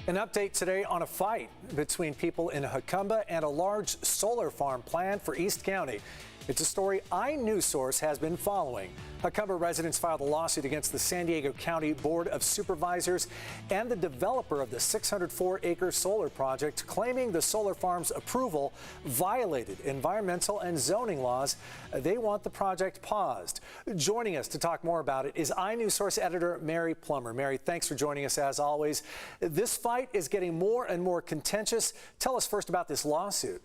An update today on a fight between people in Jacumba and a large solar farm planned for East County. It's a story inewsource has been following. Jacumba residents filed a lawsuit against the San Diego County Board of Supervisors and the developer of the 604-acre solar project, claiming the solar farm's approval violated environmental and zoning laws. They want the project paused. Joining us to talk more about it is inewsource editor Mary Plummer. Mary, thanks for joining us as always. This fight is getting more and more contentious. Tell us first about this lawsuit.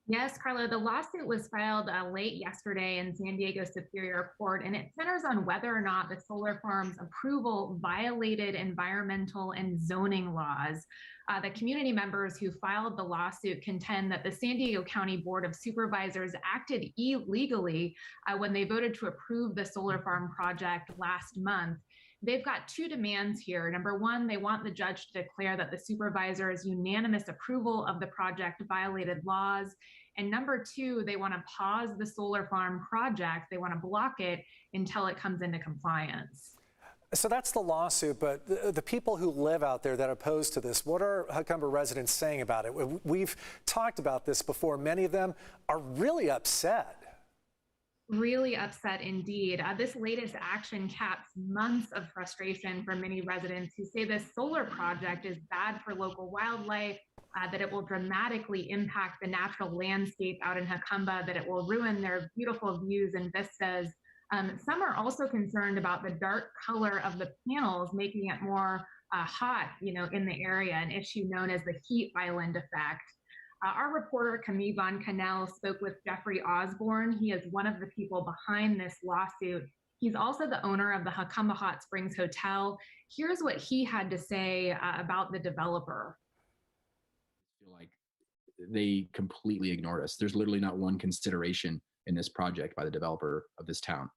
Yes, Carlo, the lawsuit was filed late yesterday in San Diego Superior Court, and it centers on whether or not the solar farm's approval violated environmental and zoning laws. The community members who filed the lawsuit contend that the San Diego County Board of Supervisors acted illegally when they voted to approve the solar farm project last month. They've got two demands here. Number one, they want the judge to declare that the supervisor's unanimous approval of the project violated laws. And number two, they want to pause the solar farm project. They want to block it until it comes into compliance. So that's the lawsuit, but the people who live out there that are opposed to this, what are Jacumba residents saying about it? We've talked about this before. Many of them are really upset. Really upset indeed. This latest action caps months of frustration for many residents who say this solar project is bad for local wildlife, that it will dramatically impact the natural landscape out in Jacumba, that it will ruin their beautiful views and vistas. Some are also concerned about the dark color of the panels, making it more hot, in the area, an issue known as the heat island effect. Our reporter Camille Von Cannell spoke with Jeffrey Osborne. He is one of the people behind this lawsuit. He's also the owner of the Jacumba Hot Springs Hotel. Here's what he had to say about the developer. I feel like they completely ignored us. There's literally not one consideration in this project by the developer of this town.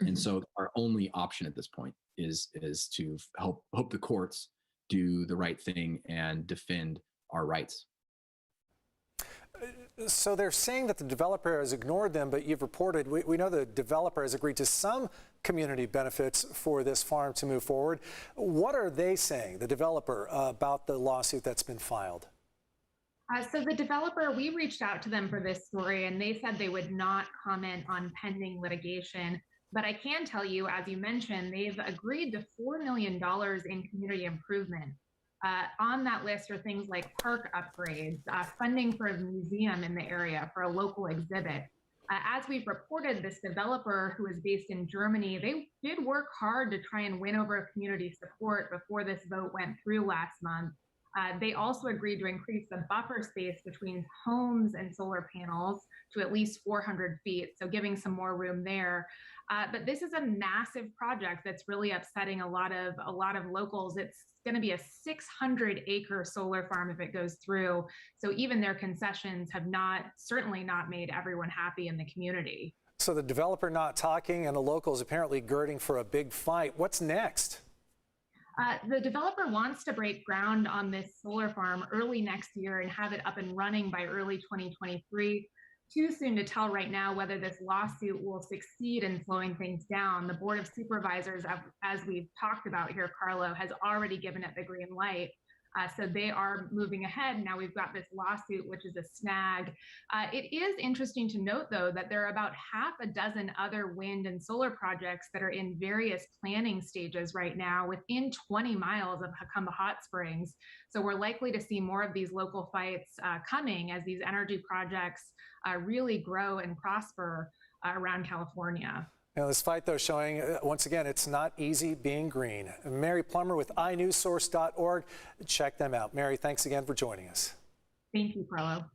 And so our only option at this point is to hope the courts do the right thing and defend our rights. So they're saying that the developer has ignored them, but you've reported, we know the developer has agreed to some community benefits for this farm to move forward. What are they saying, the developer, about the lawsuit that's been filed? So the developer, we reached out to them for this story, and they said they would not comment on pending litigation. But I can tell you, as you mentioned, they've agreed to $4 million in community improvement. On that list are things like park upgrades, funding for a museum in the area for a local exhibit. As we've reported, this developer, who is based in Germany, they did work hard to try and win over community support before this vote went through last month. They also agreed to increase the buffer space between homes and solar panels to at least 400 feet, so giving some more room there. But this is a massive project that's really upsetting a lot of locals. It's going to be a 600-acre solar farm if it goes through. So even their concessions have certainly not made everyone happy in the community. So the developer not talking and the locals apparently girding for a big fight. What's next? The developer wants to break ground on this solar farm early next year and have it up and running by early 2023. Too soon to tell right now whether this lawsuit will succeed in slowing things down. The Board of Supervisors, as we've talked about here, Carlo, has already given it the green light. So they are moving ahead. Now we've got this lawsuit, which is a snag. It is interesting to note, though, that there are about half a dozen other wind and solar projects that are in various planning stages right now within 20 miles of Jacumba Hot Springs. So we're likely to see more of these local fights coming as these energy projects really grow and prosper around California. Now, this fight, though, showing, once again, it's not easy being green. Mary Plummer with inewsource.org. Check them out. Mary, thanks again for joining us. Thank you, Carlo.